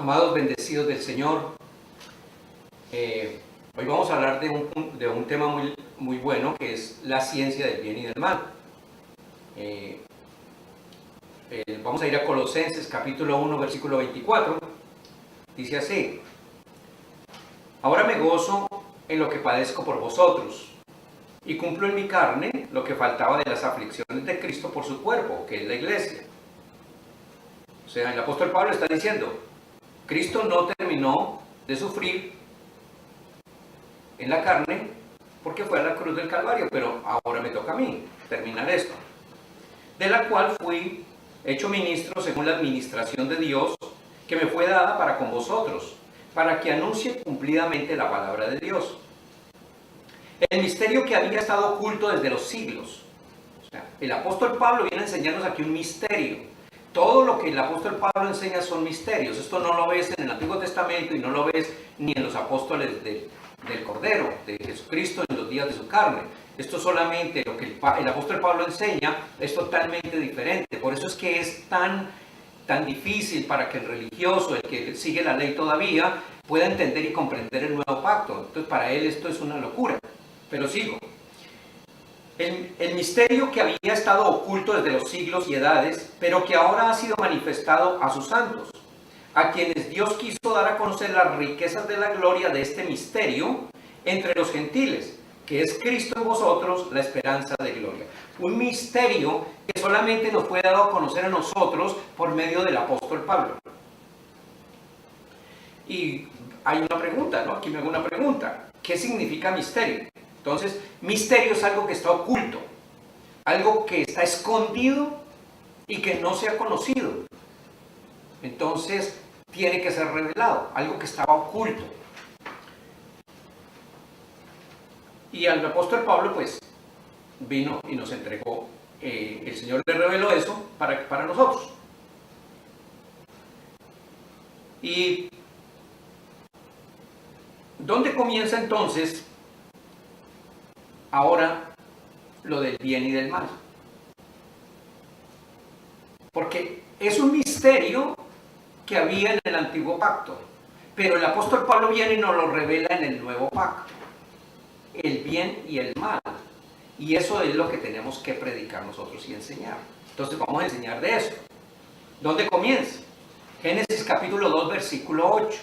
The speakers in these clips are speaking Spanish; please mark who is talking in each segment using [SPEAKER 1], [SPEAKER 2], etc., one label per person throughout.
[SPEAKER 1] Amados bendecidos del Señor, hoy vamos a hablar de un tema muy bueno, que es la ciencia del bien y del mal. Vamos a ir a Colosenses capítulo 1 versículo 24. Dice así: ahora me gozo en lo que padezco por vosotros y cumplo en mi carne lo que faltaba de las aflicciones de Cristo por su cuerpo, que es la iglesia. O sea, el apóstol Pablo está diciendo: Cristo no terminó de sufrir en la carne porque fue a la cruz del Calvario, pero ahora me toca a mí terminar esto, de la cual fui hecho ministro según la administración de Dios que me fue dada para con vosotros, para que anuncie cumplidamente la palabra de Dios, el misterio que había estado oculto desde los siglos. O sea, el apóstol Pablo viene a enseñarnos aquí un misterio. Todo lo que el apóstol Pablo enseña son misterios. Esto no lo ves en el Antiguo Testamento y no lo ves ni en los apóstoles del Cordero, de Jesucristo en los días de su carne. Esto solamente lo que el apóstol Pablo enseña es totalmente diferente. Por eso es que es tan difícil para que el religioso, el que sigue la ley todavía, pueda entender y comprender el nuevo pacto. Entonces para él esto es una locura. Pero sigo. El misterio que había estado oculto desde los siglos y edades, pero que ahora ha sido manifestado a sus santos, a quienes Dios quiso dar a conocer las riquezas de la gloria de este misterio entre los gentiles, que es Cristo en vosotros, la esperanza de gloria. Un misterio que solamente nos fue dado a conocer a nosotros por medio del apóstol Pablo. Y hay una pregunta, ¿no? Aquí me hago una pregunta. ¿Qué significa misterio? Entonces, misterio es algo que está oculto, algo que está escondido y que no se ha conocido. Entonces, tiene que ser revelado, algo que estaba oculto. Y al apóstol Pablo, pues, vino y nos entregó, el Señor le reveló eso para nosotros. ¿Y dónde comienza entonces ahora lo del bien y del mal? Porque es un misterio que había en el antiguo pacto, pero el apóstol Pablo viene y nos lo revela en el nuevo pacto, el bien y el mal, y eso es lo que tenemos que predicar nosotros y enseñar. Entonces vamos a enseñar de eso. ¿Dónde comienza? Génesis capítulo 2 versículo 8.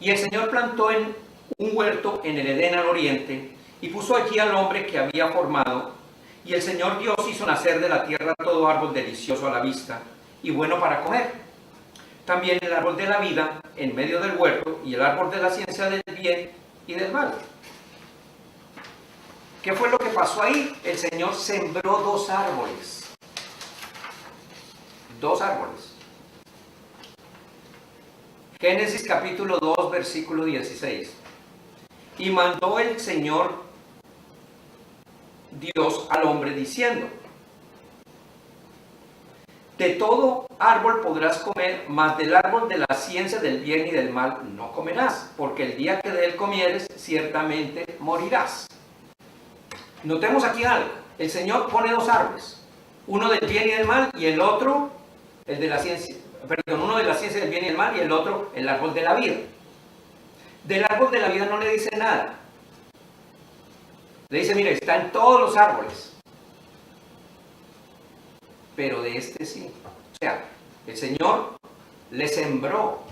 [SPEAKER 1] Y el Señor plantó en un huerto en el Edén al oriente y puso allí al hombre que había formado, y el Señor Dios hizo nacer de la tierra todo árbol delicioso a la vista y bueno para comer, también el árbol de la vida en medio del huerto y el árbol de la ciencia del bien y del mal. ¿Qué fue lo que pasó ahí? El Señor sembró dos árboles. Génesis capítulo 2 versículo 16. Y mandó el Señor Dios al hombre diciendo: de todo árbol podrás comer, mas del árbol de la ciencia del bien y del mal no comerás, porque el día que de él comieres, ciertamente morirás. Notemos aquí algo. El Señor pone dos árboles, uno del bien y del mal y el otro, el de la ciencia, uno de la ciencia del bien y del mal y el otro, el árbol de la vida. Del árbol de la vida no le dice nada. Le dice: mire, está en todos los árboles, pero de este sí. O sea, el Señor le sembró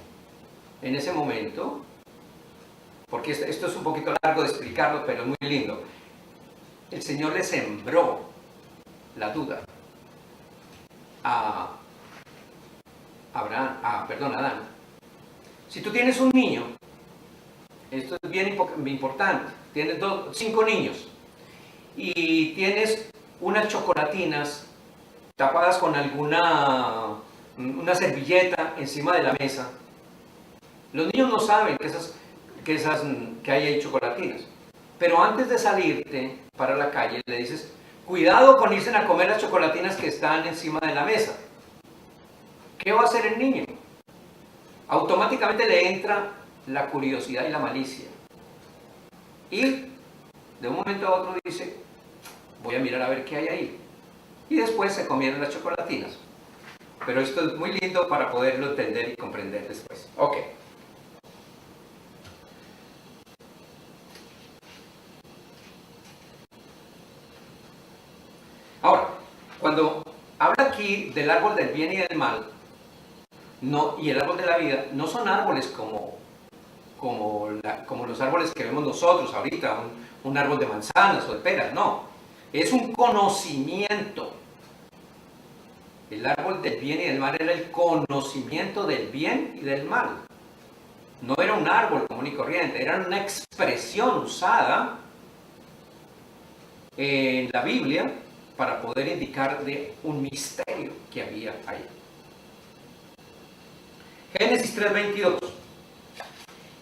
[SPEAKER 1] en ese momento, porque esto es un poquito largo de explicarlo, pero es muy lindo. El Señor le sembró la duda a Adán. Si tú tienes un niño, esto es bien importante, tienes 5 niños y tienes unas chocolatinas tapadas con una servilleta encima de la mesa, los niños no saben que hay ahí chocolatinas, pero antes de salirte para la calle le dices: cuidado con irse a comer las chocolatinas que están encima de la mesa. ¿Qué va a hacer el niño? Automáticamente le entra la curiosidad y la malicia. Y de un momento a otro dice: voy a mirar a ver qué hay ahí. Y después se comieron las chocolatinas. pero esto es muy lindo para poderlo entender y comprender después. Ok. Ahora, cuando habla aquí del árbol del bien y del mal, no, y el árbol de la vida, no son árboles como los árboles que vemos nosotros ahorita, un árbol de manzanas o de peras, no. Es un conocimiento. El árbol del bien y del mal era el conocimiento del bien y del mal. No era un árbol común y corriente, era una expresión usada en la Biblia para poder indicar de un misterio que había ahí. Génesis 3:22.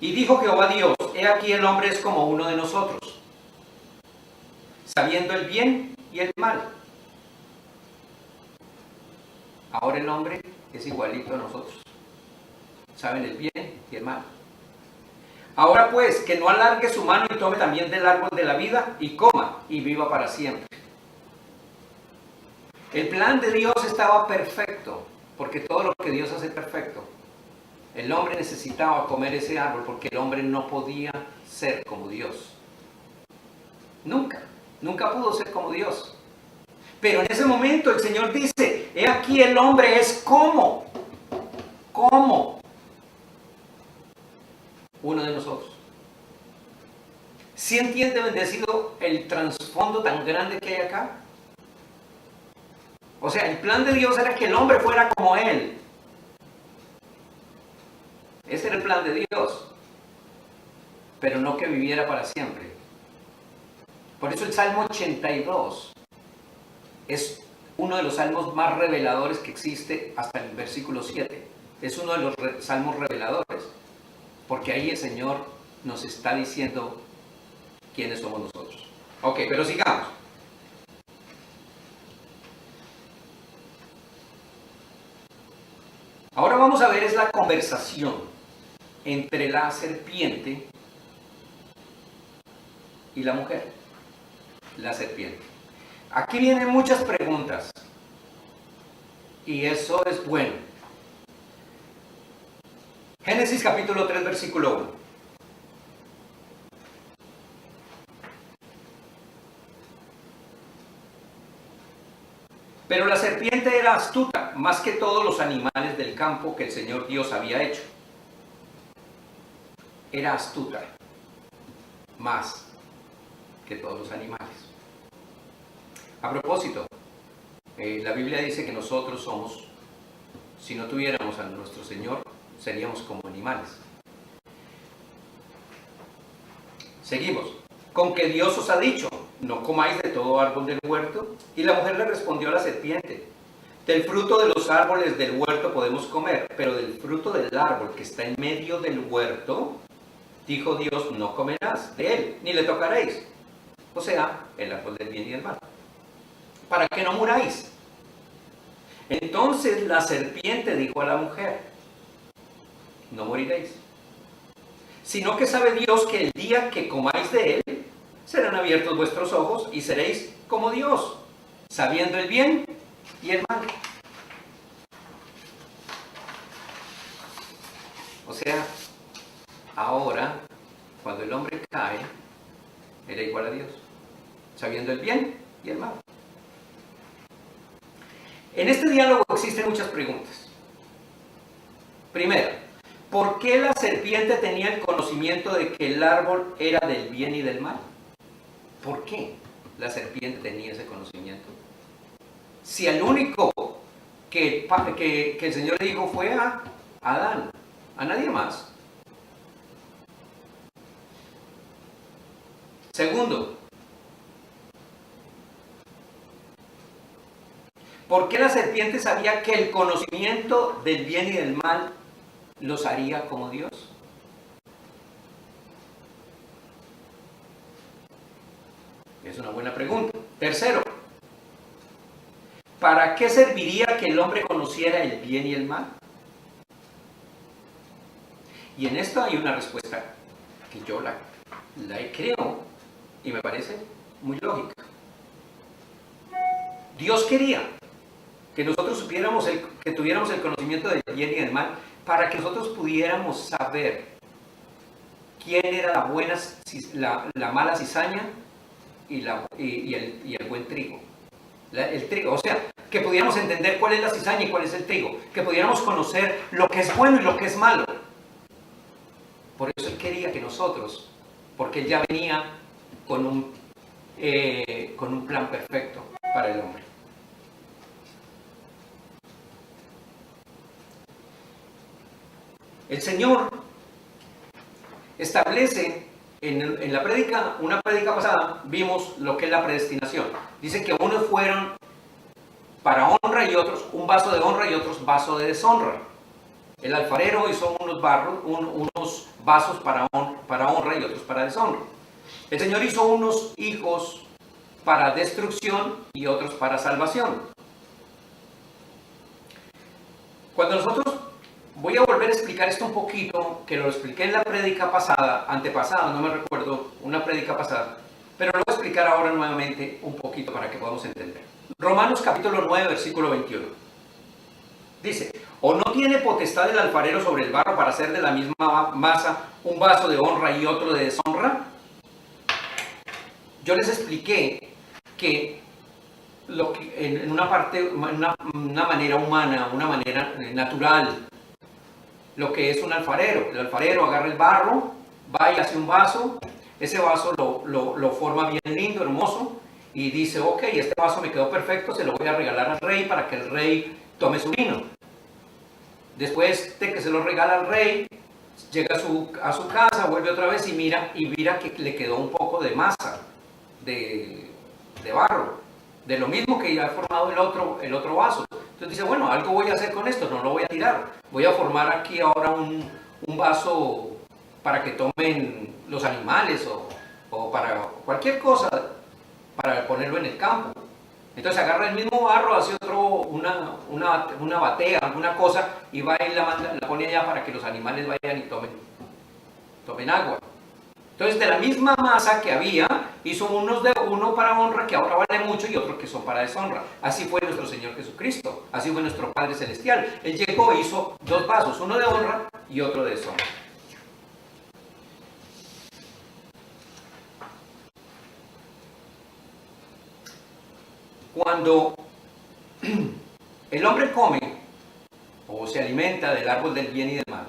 [SPEAKER 1] Y dijo Jehová Dios, he aquí el hombre es como uno de nosotros, sabiendo el bien y el mal. Ahora el hombre es igualito a nosotros, saben el bien y el mal. Ahora pues, que no alargue su mano y tome también del árbol de la vida y coma y viva para siempre. El plan de Dios estaba perfecto, porque todo lo que Dios hace es perfecto. El hombre necesitaba comer ese árbol porque el hombre no podía ser como Dios. Nunca pudo ser como Dios. Pero en ese momento el Señor dice, he aquí el hombre es como uno de nosotros. ¿Sí entiende, bendecido, el trasfondo tan grande que hay acá? O sea, el plan de Dios era que el hombre fuera como Él. Ese era el plan de Dios. Pero no que viviera para siempre. Por eso el Salmo 82 es uno de los salmos más reveladores que existe hasta el versículo 7. Es uno de los salmos reveladores. Porque ahí el Señor nos está diciendo quiénes somos nosotros. Ok, pero sigamos. Ahora vamos a ver es la conversación entre la serpiente y la mujer. La serpiente. Aquí vienen muchas preguntas. Y eso es bueno. Génesis capítulo 3, versículo 1. Pero la serpiente era astuta, más que todos los animales del campo que el Señor Dios había hecho. Era astuta, más que todos los animales. A propósito, la Biblia dice que nosotros somos, si no tuviéramos a nuestro Señor, seríamos como animales. Seguimos. Con que Dios os ha dicho, no comáis de todo árbol del huerto. Y la mujer le respondió a la serpiente, del fruto de los árboles del huerto podemos comer, pero del fruto del árbol que está en medio del huerto, dijo Dios, no comerás de él, ni le tocaréis. O sea, el árbol del bien y del mal. Para que no muráis. Entonces la serpiente dijo a la mujer, no moriréis, sino que sabe Dios que el día que comáis de él, serán abiertos vuestros ojos y seréis como Dios, sabiendo el bien y el mal. O sea, ahora, cuando el hombre cae, era igual a Dios, sabiendo el bien y el mal. En este diálogo existen muchas preguntas. Primero, ¿por qué la serpiente tenía el conocimiento de que el árbol era del bien y del mal? ¿Por qué la serpiente tenía ese conocimiento? Si el único que el Señor le dijo fue a Adán, a nadie más. Segundo, ¿por qué la serpiente sabía que el conocimiento del bien y del mal los haría como Dios? Es una buena pregunta. Tercero, ¿para qué serviría que el hombre conociera el bien y el mal? Y en esto hay una respuesta que yo la creo y me parece muy lógica. Dios quería que nosotros supiéramos, que tuviéramos el conocimiento del bien y del mal, para que nosotros pudiéramos saber quién era la mala cizaña y el buen trigo. El trigo, o sea, que pudiéramos entender cuál es la cizaña y cuál es el trigo, que pudiéramos conocer lo que es bueno y lo que es malo. Por eso Él quería que nosotros, porque Él ya venía con un plan perfecto para el hombre. El Señor establece en la prédica, una prédica pasada, vimos lo que es la predestinación. Dice que unos fueron para honra y otros, un vaso de honra y otros vaso de deshonra. El alfarero hizo unos vasos para honra y otros para deshonra. El Señor hizo unos hijos para destrucción y otros para salvación. Cuando nosotros, voy a volver a explicar esto un poquito, que lo expliqué en la prédica pasada, antepasada, no me recuerdo, una prédica pasada, pero lo voy a explicar ahora nuevamente un poquito para que podamos entender. Romanos capítulo 9, versículo 21. Dice, ¿o no tiene potestad el alfarero sobre el barro para hacer de la misma masa un vaso de honra y otro de deshonra? Yo les expliqué que en una manera humana, una manera natural, lo que es un alfarero. El alfarero agarra el barro, va y hace un vaso, ese vaso lo forma bien lindo, hermoso, y dice, ok, este vaso me quedó perfecto, se lo voy a regalar al rey para que el rey tome su vino. Después de que se lo regala al rey, llega a su casa, vuelve otra vez y mira que le quedó un poco de masa, de barro, de lo mismo que ya ha formado el otro vaso. Entonces dice, bueno, algo voy a hacer con esto, no lo voy a tirar. Voy a formar aquí ahora un vaso para que tomen los animales o para cualquier cosa, para ponerlo en el campo. Entonces agarra el mismo barro, hace una batea, alguna cosa, y va y la pone allá para que los animales vayan y tomen agua. Entonces de la misma masa que había, hizo uno para honra, que ahora vale mucho, y otro que son para deshonra. Así fue nuestro Señor Jesucristo, así fue nuestro Padre Celestial. Él llegó e hizo dos vasos, uno de honra y otro de deshonra. Cuando el hombre come o se alimenta del árbol del bien y del mal,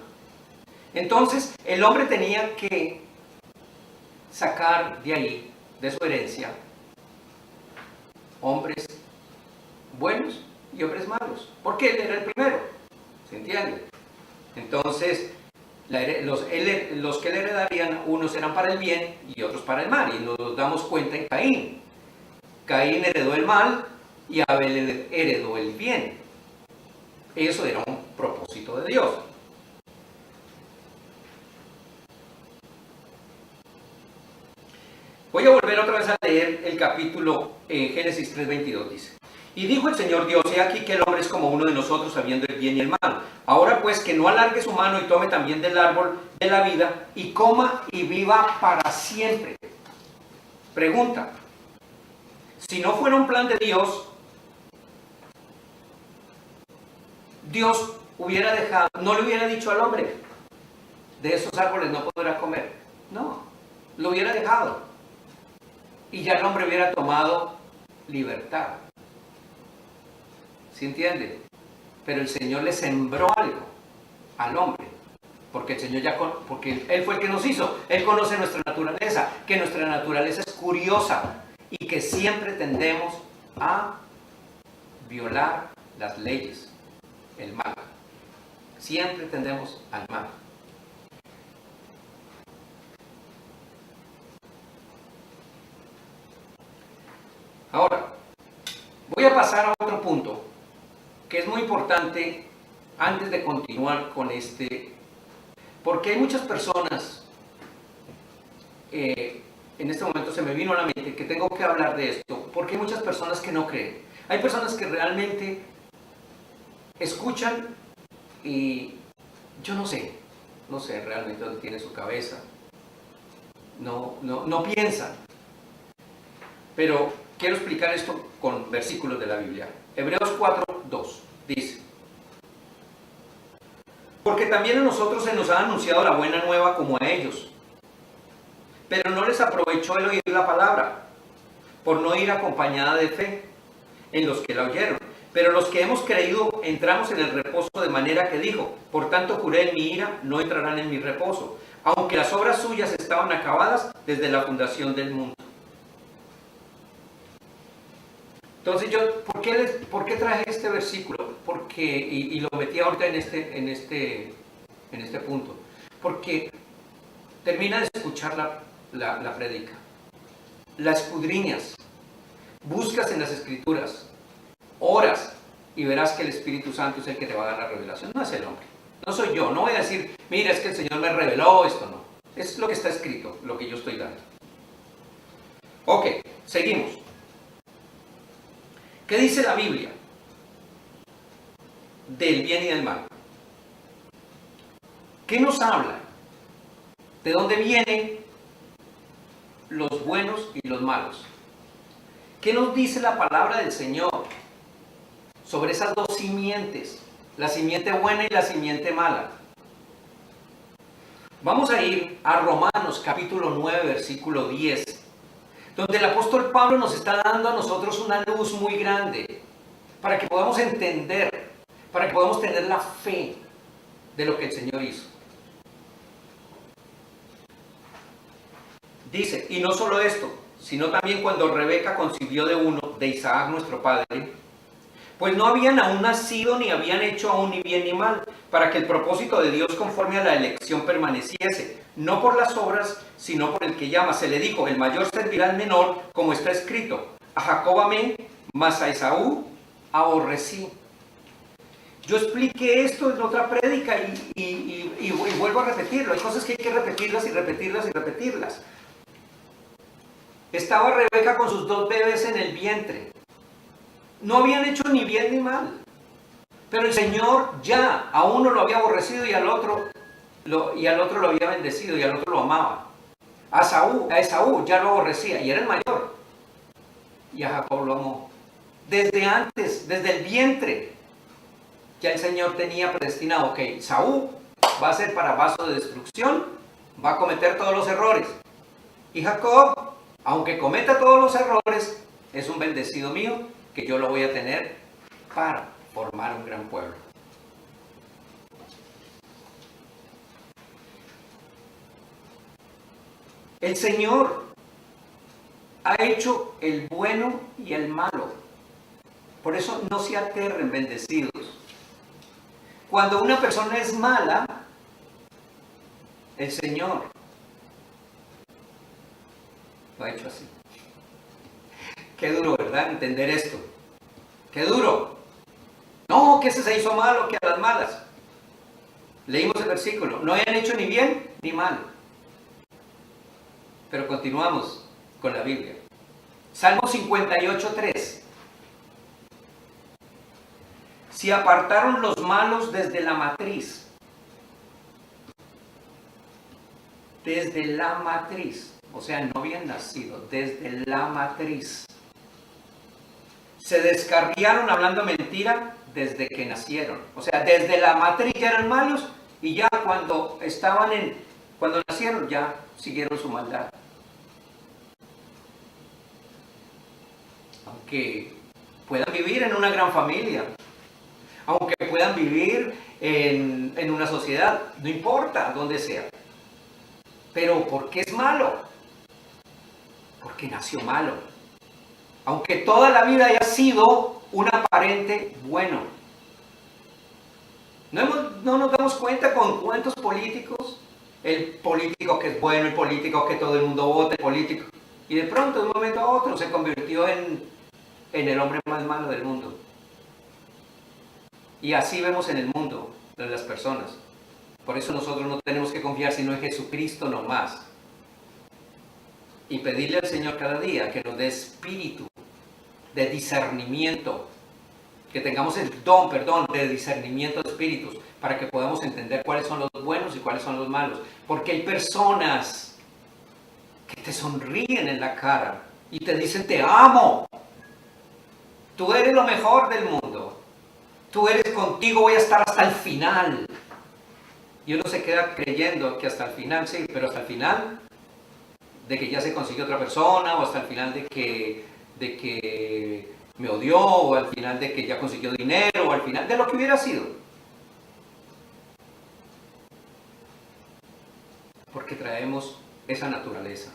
[SPEAKER 1] entonces el hombre tenía que sacar de ahí, de su herencia, hombres buenos y hombres malos, porque él era el primero, ¿se entiende? Entonces los que le heredarían, unos eran para el bien y otros para el mal, y nos damos cuenta en Caín. Caín heredó el mal y Abel heredó el bien. Eso era un propósito de Dios. Voy a volver otra vez a leer el capítulo Génesis 3:22, dice. Y dijo el Señor Dios, he aquí que el hombre es como uno de nosotros, sabiendo el bien y el mal. Ahora pues que no alargue su mano y tome también del árbol de la vida y coma y viva para siempre. Pregunta. Si no fuera un plan de Dios, Dios hubiera dejado, no le hubiera dicho al hombre, de esos árboles no podrás comer. No, lo hubiera dejado. Y ya el hombre hubiera tomado libertad. ¿Sí entiende? Pero el Señor le sembró algo al hombre. Porque el Señor porque Él fue el que nos hizo. Él conoce nuestra naturaleza, que nuestra naturaleza es curiosa. Y que siempre tendemos a violar las leyes, el mal. Siempre tendemos al mal. Ahora, voy a pasar a otro punto que es muy importante antes de continuar con porque hay muchas personas en este momento se me vino a la mente que tengo que hablar de esto, porque hay muchas personas que no creen. Hay personas que realmente escuchan y yo no sé realmente dónde tiene su cabeza. No piensan. Pero quiero explicar esto con versículos de la Biblia. Hebreos 4, 2 dice: porque también a nosotros se nos ha anunciado la buena nueva como a ellos, pero no les aprovechó el oír la palabra, por no ir acompañada de fe en los que la oyeron. Pero los que hemos creído entramos en el reposo, de manera que dijo: por tanto juré en mi ira, no entrarán en mi reposo, aunque las obras suyas estaban acabadas desde la fundación del mundo. Entonces ¿por qué traje este versículo? Porque, y lo metí ahorita en este punto, porque termina de escuchar la prédica, la escudriñas, buscas en las escrituras, oras y verás que el Espíritu Santo es el que te va a dar la revelación, no es el hombre, no soy yo, no voy a decir, mira, es que el Señor me reveló esto, no, es lo que está escrito, lo que yo estoy dando. Ok, seguimos. ¿Qué dice la Biblia del bien y del mal? ¿Qué nos habla? ¿De dónde vienen los buenos y los malos? ¿Qué nos dice la palabra del Señor sobre esas dos simientes, la simiente buena y la simiente mala? Vamos a ir a Romanos capítulo 9, versículo 10, donde el apóstol Pablo nos está dando a nosotros una luz muy grande para que podamos entender, para que podamos tener la fe de lo que el Señor hizo. Dice, y no solo esto, sino también cuando Rebeca concibió de uno, de Isaac nuestro padre, pues no habían aún nacido ni habían hecho aún ni bien ni mal, para que el propósito de Dios conforme a la elección permaneciese, no por las obras, sino por el que llama. Se le dijo, el mayor servirá al menor, como está escrito, a Jacob amé, mas a Esaú aborrecí. Yo expliqué esto en otra prédica y vuelvo a repetirlo. Hay cosas que hay que repetirlas y repetirlas y repetirlas. Estaba Rebeca con sus 2 bebés en el vientre. No habían hecho ni bien ni mal. Pero el Señor ya a uno lo había aborrecido y al otro lo había bendecido y al otro lo amaba. A Esaú ya lo aborrecía y era el mayor. Y a Jacob lo amó. Desde antes, desde el vientre, ya el Señor tenía predestinado que Esaú va a ser para vaso de destrucción, va a cometer todos los errores. Y Jacob, aunque cometa todos los errores, es un bendecido mío que yo lo voy a tener para formar un gran pueblo. El Señor ha hecho el bueno y el malo. Por eso no se aterren, bendecidos. Cuando una persona es mala, el Señor lo ha hecho así. Qué duro, ¿verdad? Entender esto. Qué duro. No, que ese se hizo malo, que a las malas. Leímos el versículo. No hayan hecho ni bien ni mal. Pero continuamos con la Biblia. Salmo 58:3. Si apartaron los malos desde la matriz. Desde la matriz. O sea, no habían nacido. Desde la matriz. Se descarriaron hablando mentira desde que nacieron. O sea, desde la matriz ya eran malos y ya cuando nacieron ya siguieron su maldad. Aunque puedan vivir en una gran familia, aunque puedan vivir en una sociedad, no importa dónde sea. Pero ¿por qué es malo? Porque nació malo. Aunque toda la vida haya sido un aparente bueno. No nos damos cuenta con cuántos políticos, el político que es bueno, el político que todo el mundo vota, el político, y de pronto de un momento a otro se convirtió en el hombre más malo del mundo. Y así vemos en el mundo de las personas. Por eso nosotros no tenemos que confiar sino en Jesucristo nomás. Y pedirle al Señor cada día que nos dé espíritu de discernimiento, que tengamos el don, de discernimiento de espíritus, para que podamos entender cuáles son los buenos y cuáles son los malos. Porque hay personas que te sonríen en la cara y te dicen te amo, Tú eres lo mejor del mundo. Tú eres, contigo voy a estar hasta el final. Y uno se queda creyendo que hasta el final, sí, pero hasta el final de que ya se consiguió otra persona, o hasta el final de que me odió, o al final de que ya consiguió dinero, o al final de lo que hubiera sido. Porque traemos esa naturaleza.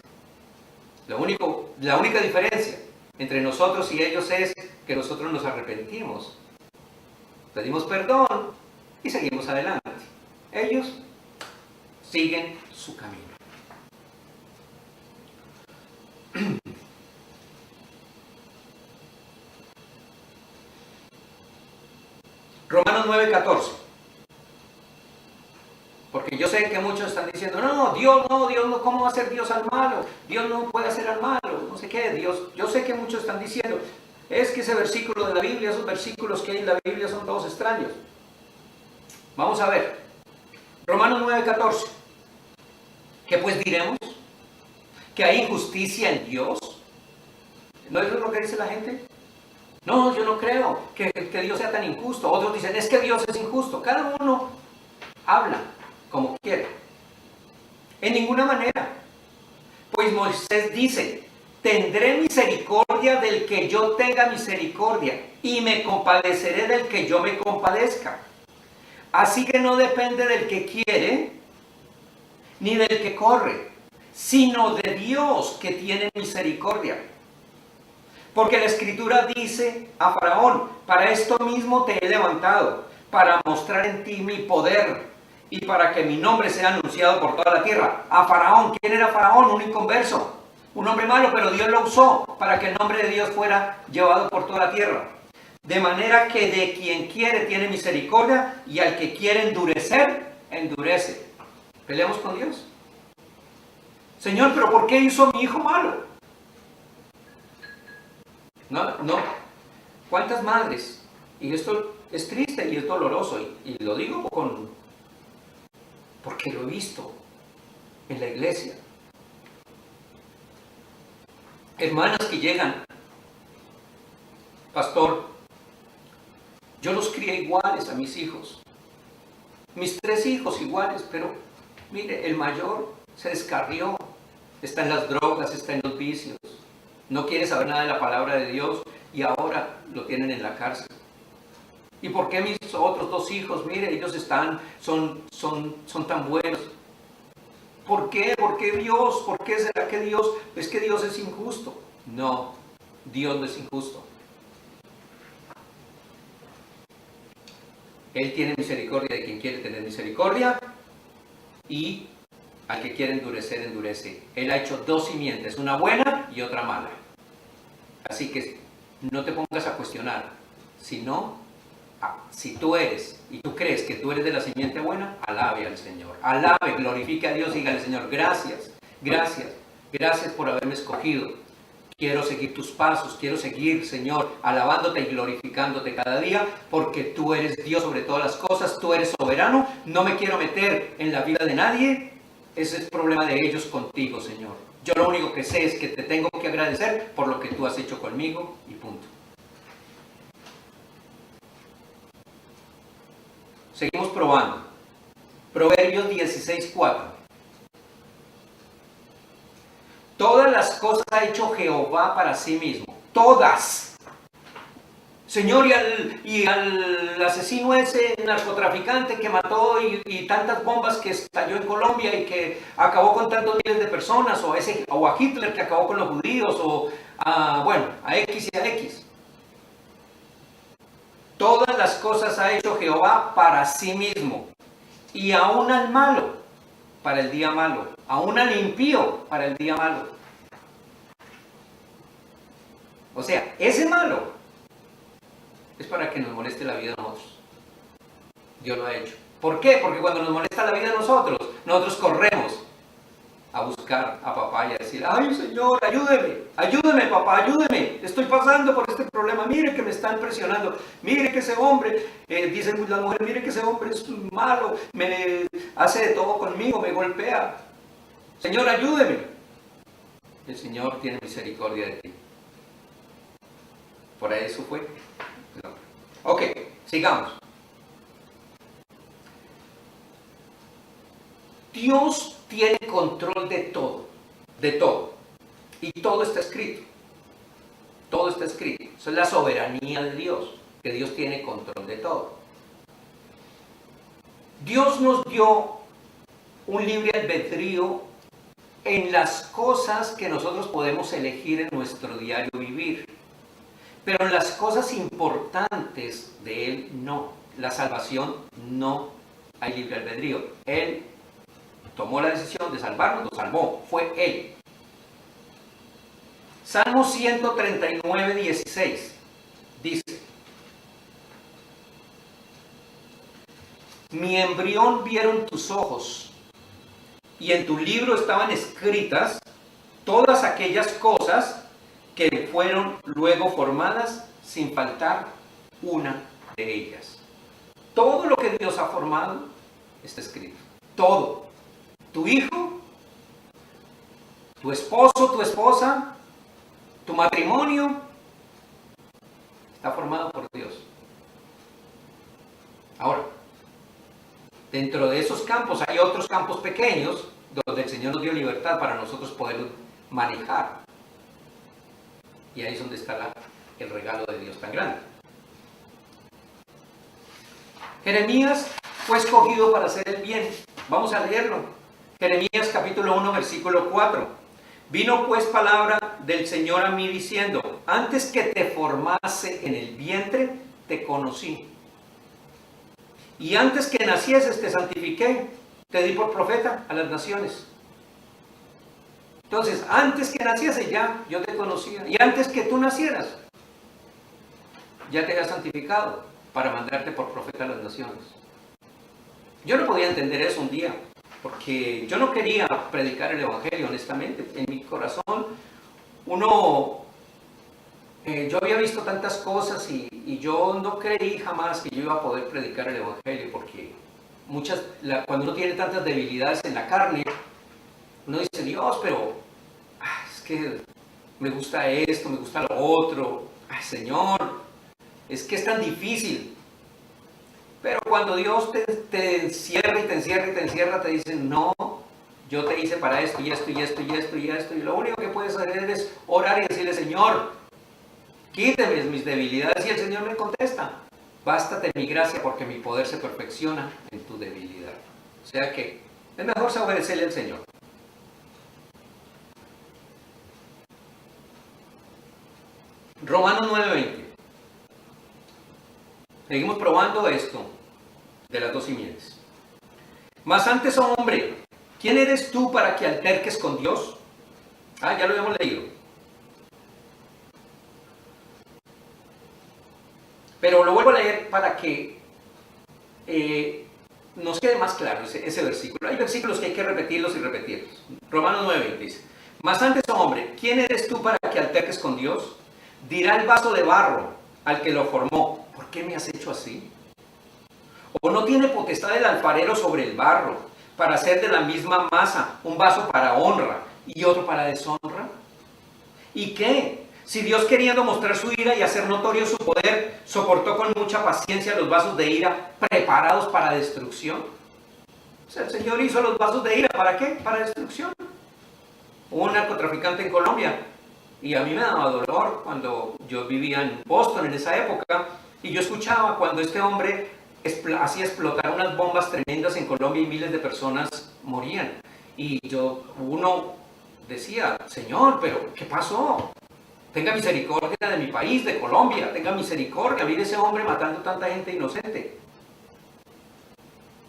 [SPEAKER 1] La única diferencia entre nosotros y ellos es que nosotros nos arrepentimos, pedimos perdón y seguimos adelante. Ellos siguen su camino. Romanos 9:14. Porque yo sé que muchos están diciendo, no, Dios no, ¿cómo va a ser Dios al malo? Dios no puede hacer al malo, no sé qué, Dios. Yo sé que muchos están diciendo, es que ese versículo de la Biblia, esos versículos que hay en la Biblia son todos extraños. Vamos a ver, Romanos 9:14. ¿Qué pues diremos? ¿Que hay injusticia en Dios? ¿No es lo que dice la gente? No, yo no creo que Dios sea tan injusto. Otros dicen, es que Dios es injusto. Cada uno habla como quiere. En ninguna manera. Pues Moisés dice, tendré misericordia del que yo tenga misericordia y me compadeceré del que yo me compadezca. Así que no depende del que quiere ni del que corre, sino de Dios que tiene misericordia. Porque la Escritura dice a Faraón, para esto mismo te he levantado, para mostrar en ti mi poder y para que mi nombre sea anunciado por toda la tierra. A Faraón, ¿quién era Faraón? Un inconverso, un hombre malo, pero Dios lo usó para que el nombre de Dios fuera llevado por toda la tierra. De manera que de quien quiere tiene misericordia y al que quiere endurecer, endurece. Peleamos con Dios. Señor, ¿pero por qué hizo a mi hijo malo? No. ¿Cuántas madres? Y esto es triste y es doloroso, y lo digo porque lo he visto en la iglesia. Hermanas que llegan, pastor, yo los crié iguales a mis hijos. Mis 3 hijos iguales, pero mire, el mayor se descarrió, está en las drogas, está en los vicios, no quiere saber nada de la palabra de Dios y ahora lo tienen en la cárcel. ¿Y por qué mis otros 2 hijos, mire, ellos son tan buenos? ¿Por qué? ¿Por qué Dios? ¿Por qué será que Dios? Es que Dios es injusto. No, Dios no es injusto. Él tiene misericordia de quien quiere tener misericordia y al que quiere endurecer, endurece. Él ha hecho 2 simientes, una buena y otra mala. Así que no te pongas a cuestionar, sino, si tú eres y tú crees que tú eres de la simiente buena, alabe al Señor. Alabe, glorifique a Dios y dígale, Señor, gracias por haberme escogido. Quiero seguir tus pasos, quiero seguir, Señor, alabándote y glorificándote cada día, porque tú eres Dios sobre todas las cosas, tú eres soberano, no me quiero meter en la vida de nadie, ese es el problema de ellos contigo, Señor. Yo lo único que sé es que te tengo que agradecer por lo que tú has hecho conmigo y punto. Seguimos probando. Proverbios 16:4. Todas las cosas ha hecho Jehová para sí mismo. Todas. Señor, y al asesino ese narcotraficante que mató y tantas bombas que estalló en Colombia y que acabó con tantos miles de personas, o a Hitler que acabó con los judíos, o a X y a X. Todas las cosas ha hecho Jehová para sí mismo, y aún al malo para el día malo, aún al impío para el día malo. O sea, ese malo es para que nos moleste la vida a nosotros. Dios lo ha hecho. ¿Por qué? Porque cuando nos molesta la vida a nosotros corremos a buscar a papá y a decir, ay Señor, ayúdeme papá, ayúdeme, estoy pasando por este problema, mire que me están presionando, mire que ese hombre, dicen las mujeres, mire que ese hombre es malo, me hace de todo conmigo, me golpea, Señor, ayúdeme. El Señor tiene misericordia de ti. Por ahí eso fue. No. Ok, sigamos. Dios tiene control de todo, de todo. Y todo está escrito. Todo está escrito. Eso es la soberanía de Dios, que Dios tiene control de todo. Dios nos dio un libre albedrío en las cosas que nosotros podemos elegir en nuestro diario vivir. Pero en las cosas importantes de Él no. La salvación no hay libre albedrío. Él tomó la decisión de salvarnos, nos salvó. Fue Él. Salmo 139, 16 dice: mi embrión vieron tus ojos, y en tu libro estaban escritas todas aquellas cosas que fueron luego formadas, sin faltar una de ellas. Todo lo que Dios ha formado está escrito. Todo. Tu hijo, tu esposo, tu esposa, tu matrimonio, está formado por Dios. Ahora, dentro de esos campos hay otros campos pequeños donde el Señor nos dio libertad para nosotros poderlos manejar. Y ahí es donde está el regalo de Dios tan grande. Jeremías fue escogido para hacer el bien. Vamos a leerlo. Jeremías capítulo 1, versículo 4. Vino pues palabra del Señor a mí diciendo: antes que te formase en el vientre, te conocí. Y antes que nacieses te santifiqué, te di por profeta a las naciones. Entonces, antes que nacieses ya, yo te conocía. Y antes que tú nacieras, ya te había santificado para mandarte por profeta a las naciones. Yo no podía entender eso un día, porque yo no quería predicar el Evangelio, honestamente. En mi corazón, yo había visto tantas cosas y yo no creí jamás que yo iba a poder predicar el Evangelio, porque cuando uno tiene tantas debilidades en la carne, uno dice: Dios, pero es que me gusta esto, me gusta lo otro. Ay, Señor, es que es tan difícil. Pero cuando Dios te encierra y te encierra y te encierra, te dice: no, yo te hice para esto y esto y esto y esto y esto. Y lo único que puedes hacer es orar y decirle: Señor, quíteme mis debilidades. Y el Señor me contesta: bástate mi gracia, porque mi poder se perfecciona en tu debilidad. O sea que es mejor obedecerle al Señor. Romanos 9:20. Seguimos probando esto de las dos simientes. Mas antes, oh hombre, ¿quién eres tú para que alterques con Dios? Ya lo habíamos leído. Pero lo vuelvo a leer para que nos quede más claro ese versículo. Hay versículos que hay que repetirlos y repetirlos. Romanos 9:20 dice: mas antes, oh hombre, ¿quién eres tú para que alterques con Dios? Dirá el vaso de barro al que lo formó: ¿por qué me has hecho así? ¿O no tiene potestad el alfarero sobre el barro para hacer de la misma masa un vaso para honra y otro para deshonra? ¿Y qué? Si Dios, queriendo mostrar su ira y hacer notorio su poder, soportó con mucha paciencia los vasos de ira preparados para destrucción. O sea, el Señor hizo los vasos de ira, ¿para qué? Para destrucción. Hubo un narcotraficante en Colombia y a mí me daba dolor cuando yo vivía en Boston en esa época, y yo escuchaba cuando este hombre hacía explotar unas bombas tremendas en Colombia y miles de personas morían. Y uno decía: Señor, pero ¿qué pasó? Tenga misericordia de mi país, de Colombia, tenga misericordia. Mire ese hombre matando tanta gente inocente.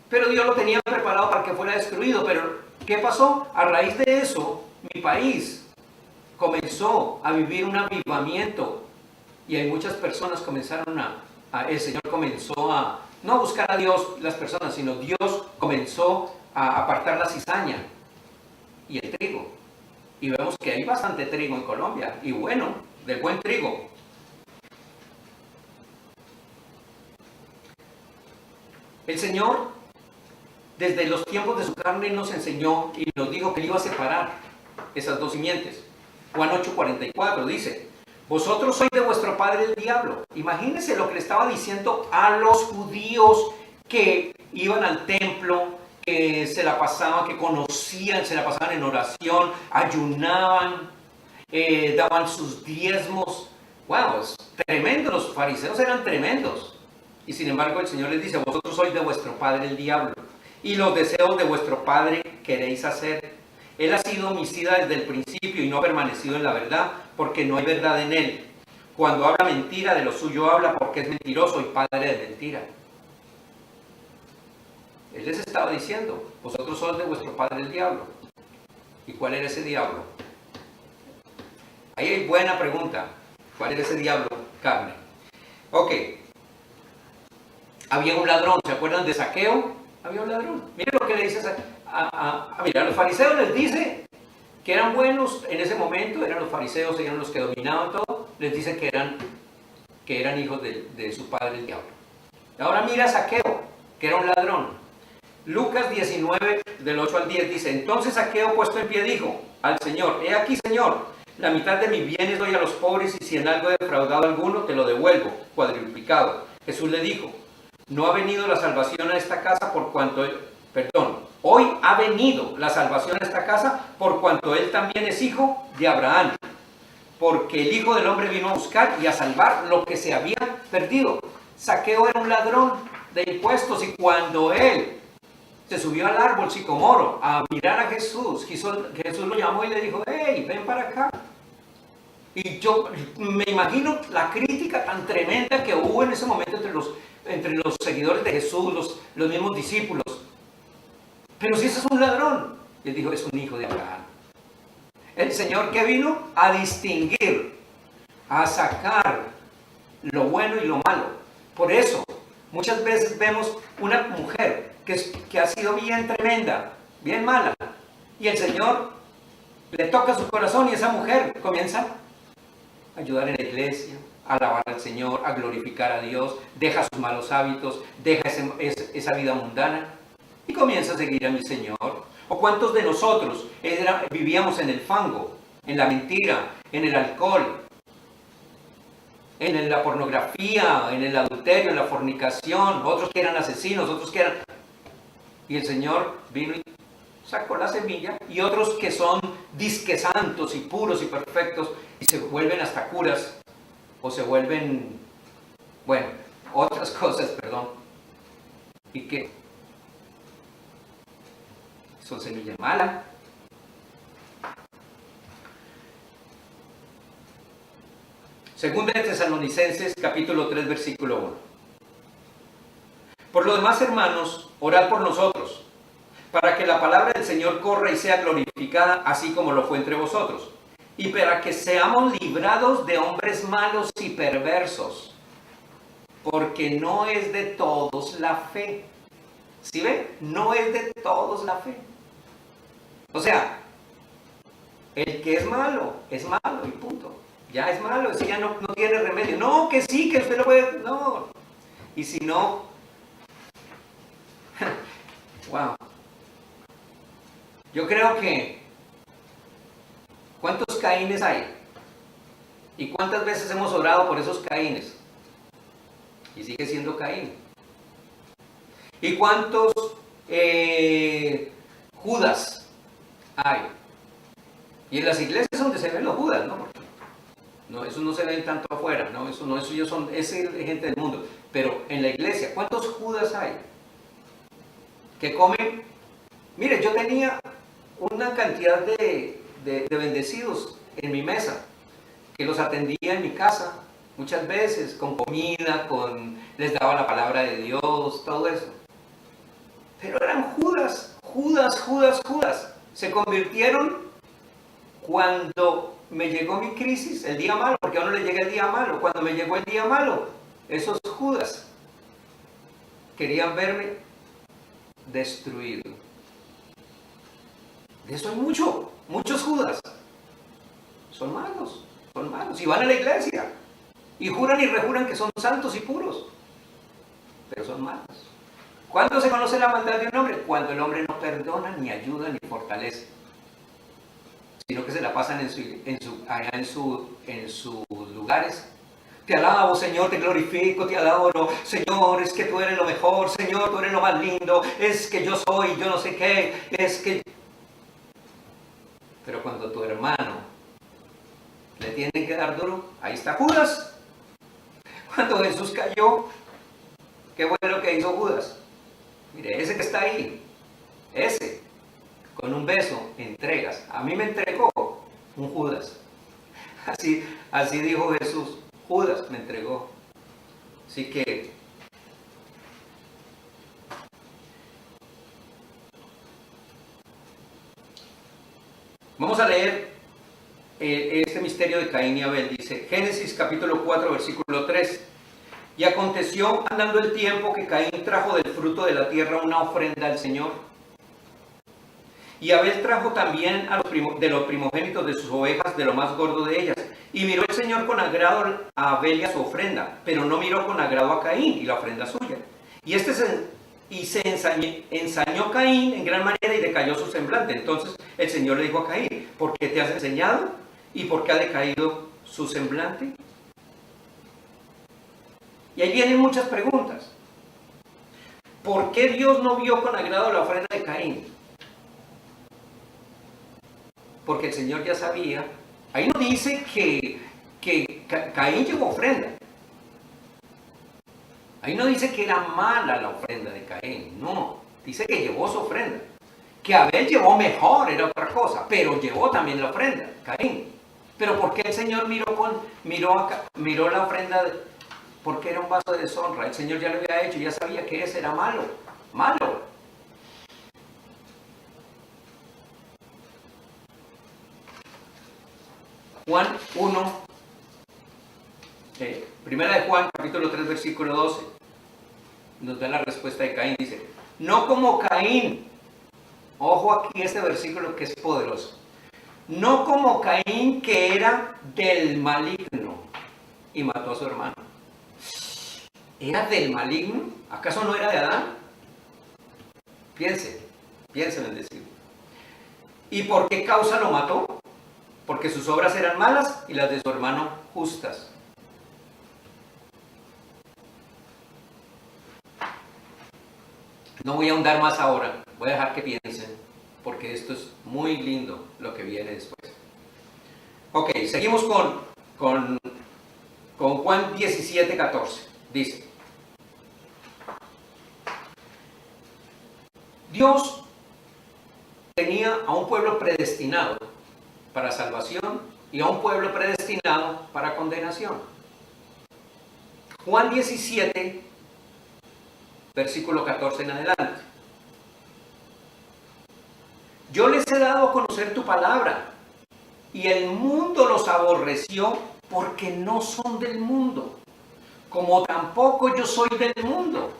[SPEAKER 1] Pero Dios lo tenía preparado para que fuera destruido. Pero ¿qué pasó? A raíz de eso, mi país comenzó a vivir un avivamiento, y hay muchas personas comenzaron el Señor comenzó a no buscar a Dios las personas, sino Dios comenzó a apartar la cizaña y el trigo. Y vemos que hay bastante trigo en Colombia, y bueno, del buen trigo. El Señor, desde los tiempos de su carne, nos enseñó y nos dijo que Él iba a separar esas dos simientes. Juan 8:44 dice: Vosotros sois de vuestro padre el diablo. Imagínense lo que le estaba diciendo a los judíos que iban al templo, que se la pasaban, que conocían, se la pasaban en oración, ayunaban, daban sus diezmos. Wow, es tremendo, los fariseos eran tremendos. Y sin embargo el Señor les dice, vosotros sois de vuestro padre el diablo, y los deseos de vuestro padre queréis hacer. Él ha sido homicida desde el principio y no ha permanecido en la verdad, porque no hay verdad en él. Cuando habla mentira, de lo suyo habla, porque es mentiroso y padre de mentira. Él les estaba diciendo, vosotros sois de vuestro padre el diablo. ¿Y cuál era ese diablo? Ahí hay buena pregunta. ¿Cuál era ese diablo? Carne. Ok. Había un ladrón, ¿se acuerdan de Zaqueo? Había un ladrón. Miren lo que le dice mira, a los fariseos les dice que eran buenos en ese momento, eran los fariseos, eran los que dominaban todo, les dice que eran hijos de su padre el diablo. Ahora mira a Zaqueo, que era un ladrón. Lucas 19, del 8 al 10 dice, entonces Zaqueo puesto en pie dijo al Señor, he aquí Señor, la mitad de mis bienes doy a los pobres y si en algo he defraudado a alguno te lo devuelvo, cuadruplicado. Jesús le dijo, no ha venido la salvación a esta casa por cuanto hoy ha venido la salvación a esta casa por cuanto él también es hijo de Abraham, porque el Hijo del Hombre vino a buscar y a salvar lo que se había perdido. Zaqueo era un ladrón de impuestos y cuando él se subió al árbol sicomoro a mirar a Jesús, Jesús lo llamó y le dijo, hey, ven para acá. Y yo me imagino la crítica tan tremenda que hubo en ese momento entre los seguidores de Jesús, los mismos discípulos. Pero si ese es un ladrón, y él dijo, es un hijo de Abraham. El Señor que vino a distinguir, a sacar lo bueno y lo malo. Por eso, muchas veces vemos una mujer que ha sido bien tremenda, bien mala, y el Señor le toca su corazón y esa mujer comienza a ayudar en la iglesia, a alabar al Señor, a glorificar a Dios, deja sus malos hábitos, deja esa vida mundana y comienza a seguir a mi Señor. ¿O cuántos de nosotros vivíamos en el fango, en la mentira, en el alcohol, en la pornografía, en el adulterio, en la fornicación, otros que eran asesinos, otros que eran... Y el Señor vino y sacó la semilla, y otros que son disque santos y puros y perfectos, y se vuelven hasta curas, o se vuelven, bueno, otras cosas, perdón, y que son semilla mala. Segunda de Tesalonicenses, capítulo 3, versículo 1. Por lo demás, hermanos, orad por nosotros, para que la palabra del Señor corra y sea glorificada, así como lo fue entre vosotros, y para que seamos librados de hombres malos y perversos, porque no es de todos la fe. ¿Sí ven? No es de todos la fe. O sea, el que es malo y punto. Ya es malo, ese ya no tiene remedio. No, que sí, que usted lo puede... No. Y si no... Wow. Yo creo que... ¿cuántos Caínes hay? ¿Y cuántas veces hemos orado por esos Caínes? Y sigue siendo Caín. ¿Y cuántos Judas hay? Y en las iglesias es donde se ven los Judas, ¿no? Porque no, esos no se ven tanto afuera, ¿no? Eso ellos son, es gente del mundo. Pero en la iglesia, ¿cuántos Judas hay? Que comen. Mire, yo tenía una cantidad de bendecidos en mi mesa, que los atendía en mi casa muchas veces, con comida, les daba la palabra de Dios, todo eso. Pero eran Judas. Se convirtieron cuando me llegó mi crisis, el día malo, porque a uno le llega el día malo. Cuando me llegó el día malo, esos Judas querían verme destruido. De eso hay muchos Judas. Son malos. Y van a la iglesia. Y juran y rejuran que son santos y puros. Pero son malos. ¿Cuándo se conoce la maldad de un hombre? Cuando el hombre no perdona, ni ayuda, ni fortalece. sino que se la pasan allá en sus lugares. Te alabo, Señor, te glorifico, te adoro. Señor, es que tú eres lo mejor. Señor, tú eres lo más lindo. Es que yo soy, yo no sé qué. Es que... Pero cuando tu hermano le tienen que dar duro, ahí está Judas. Cuando Jesús cayó, ¿qué fue lo que hizo Judas? Mire, ese que está ahí, ese, con un beso, entregas. A mí me entregó un Judas. Así dijo Jesús. Judas me entregó. Así que vamos a leer este misterio de Caín y Abel. Dice Génesis capítulo 4 versículo 3. Y aconteció andando el tiempo que Caín trajo del fruto de la tierra una ofrenda al Señor. Y Abel trajo también de los primogénitos de sus ovejas, de lo más gordo de ellas. Y miró el Señor con agrado a Abel y a su ofrenda, pero no miró con agrado a Caín y la ofrenda suya. Y se ensañó Caín en gran manera y decayó su semblante. Entonces el Señor le dijo a Caín: ¿por qué te has enseñado? ¿Y por qué ha decaído su semblante? Y ahí vienen muchas preguntas. ¿Por qué Dios no vio con agrado la ofrenda de Caín? Porque el Señor ya sabía. Ahí no dice que Caín llevó ofrenda. Ahí no dice que era mala la ofrenda de Caín. No, dice que llevó su ofrenda. Que Abel llevó mejor, era otra cosa, pero llevó también la ofrenda, Caín. Pero ¿por qué el Señor miró la ofrenda? Porque era un vaso de deshonra. El Señor ya lo había hecho, ya sabía que ese era malo. Juan 1, primera de Juan, capítulo 3, versículo 12, nos da la respuesta de Caín. Dice: no como Caín, ojo aquí este versículo que es poderoso, no como Caín, que era del maligno y mató a su hermano. ¿Era del maligno? ¿Acaso no era de Adán? Piensen en decir. ¿Y por qué causa lo mató? Porque sus obras eran malas y las de su hermano justas. No voy a ahondar más ahora, voy a dejar que piensen, porque esto es muy lindo lo que viene después. Ok, seguimos con Juan 17, 14. Dice: Dios tenía a un pueblo predestinado para salvación y a un pueblo predestinado para condenación. Juan 17, versículo 14 en adelante. Yo les he dado a conocer tu palabra, y el mundo los aborreció porque no son del mundo, como tampoco yo soy del mundo.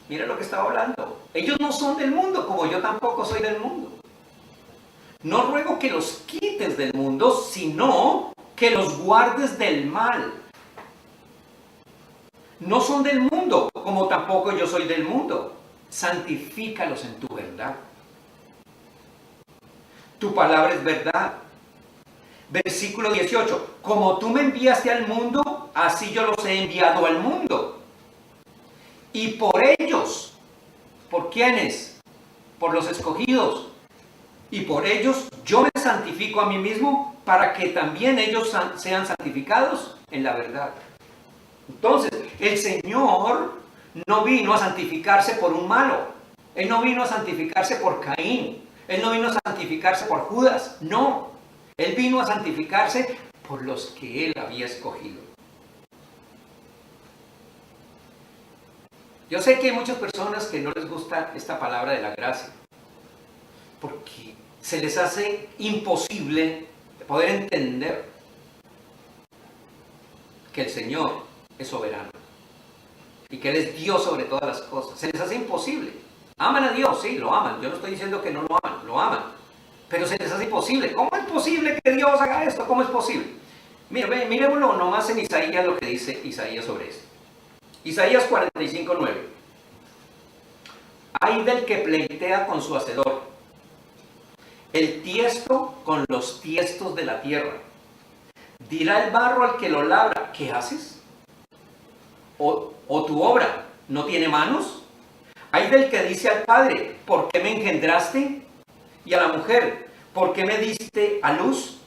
[SPEAKER 1] Mira lo que estaba hablando. Ellos no son del mundo, como yo tampoco soy del mundo. No ruego que los quites del mundo, sino que los guardes del mal. No son del mundo, como tampoco yo soy del mundo. Santifícalos en tu verdad. Tu palabra es verdad. Versículo 18. Como tú me enviaste al mundo, así yo los he enviado al mundo. Y por ellos, ¿por quiénes? Por los escogidos. Y por ellos yo me santifico a mí mismo, para que también ellos sean santificados en la verdad. Entonces, el Señor no vino a santificarse por un malo. Él no vino a santificarse por Caín. Él no vino a santificarse por Judas. No. Él vino a santificarse por los que Él había escogido. Yo sé que hay muchas personas que no les gusta esta palabra de la gracia, porque se les hace imposible poder entender que el Señor es soberano y que Él es Dios sobre todas las cosas. Se les hace imposible. Aman a Dios, sí, lo aman. Yo no estoy diciendo que no lo aman. Pero se les hace imposible. ¿Cómo es posible que Dios haga esto? ¿Cómo es posible? Miremoslo nomás en Isaías, lo que dice Isaías sobre esto. Isaías 45, 9. Ay del que pleitea con su hacedor el tiesto con los tiestos de la tierra. Dirá el barro al que lo labra, ¿qué haces? ¿O tu obra no tiene manos? Hay del que dice al padre, ¿por qué me engendraste? Y a la mujer, ¿por qué me diste a luz?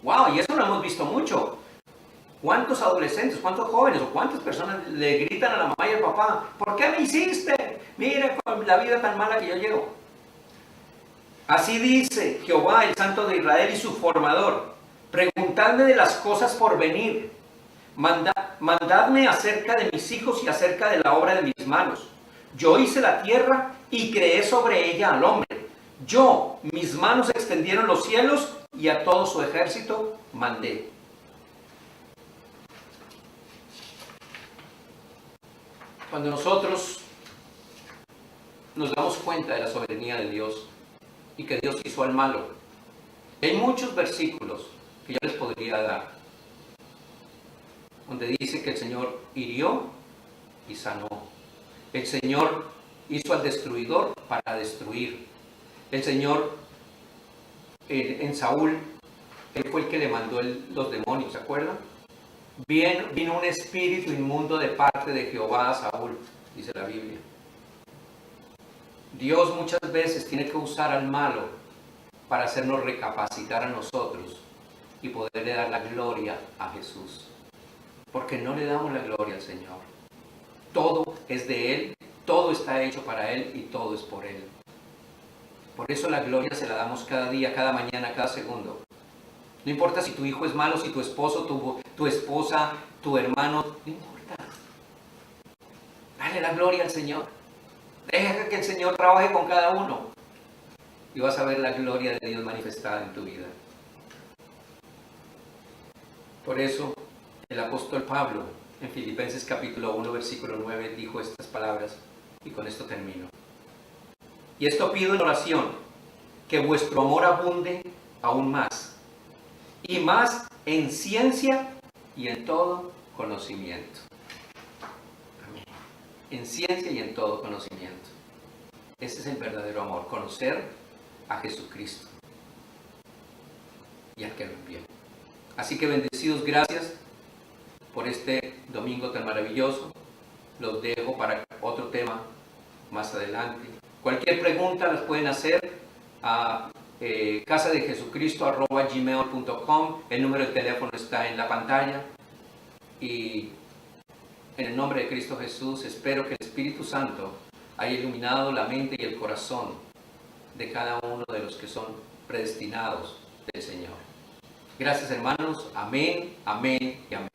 [SPEAKER 1] ¡Wow! Y eso lo hemos visto mucho. ¿Cuántos adolescentes, cuántos jóvenes o cuántas personas le gritan a la mamá y al papá, ¿por qué me hiciste? Mira con la vida tan mala que yo llevo. Así dice Jehová, el Santo de Israel y su formador, preguntadme de las cosas por venir, mandadme acerca de mis hijos y acerca de la obra de mis manos. Yo hice la tierra y creé sobre ella al hombre. Yo, mis manos extendieron los cielos y a todo su ejército mandé. Cuando nosotros nos damos cuenta de la soberanía de Dios y que Dios hizo al malo, hay muchos versículos que yo les podría dar, donde dice que el Señor hirió y sanó. El Señor hizo al destruidor para destruir. El Señor en Saúl, él fue el que le mandó los demonios, ¿se acuerdan? Vino un espíritu inmundo de parte de Jehová a Saúl, dice la Biblia. Dios muchas veces tiene que usar al malo para hacernos recapacitar a nosotros y poderle dar la gloria a Jesús. Porque no le damos la gloria al Señor. Todo es de Él, todo está hecho para Él y todo es por Él. Por eso la gloria se la damos cada día, cada mañana, cada segundo. No importa si tu hijo es malo, si tu esposo, tu esposa, tu hermano, no importa. Dale la gloria al Señor. Deja que el Señor trabaje con cada uno. Y vas a ver la gloria de Dios manifestada en tu vida. Por eso el apóstol Pablo en Filipenses capítulo 1 versículo 9 dijo estas palabras, y con esto termino. Y esto pido en oración, que vuestro amor abunde aún más, y más en ciencia y en todo conocimiento. Amén. En ciencia y en todo conocimiento. Ese es el verdadero amor, conocer a Jesucristo y al que lo envió. Así que bendecidos, gracias por este domingo tan maravilloso. Los dejo para otro tema más adelante. Cualquier pregunta las pueden hacer a casadejesucristo@gmail.com. El número de teléfono está en la pantalla. Y en el nombre de Cristo Jesús, espero que el Espíritu Santo haya iluminado la mente y el corazón de cada uno de los que son predestinados del Señor. Gracias, hermanos. Amén, amén y amén.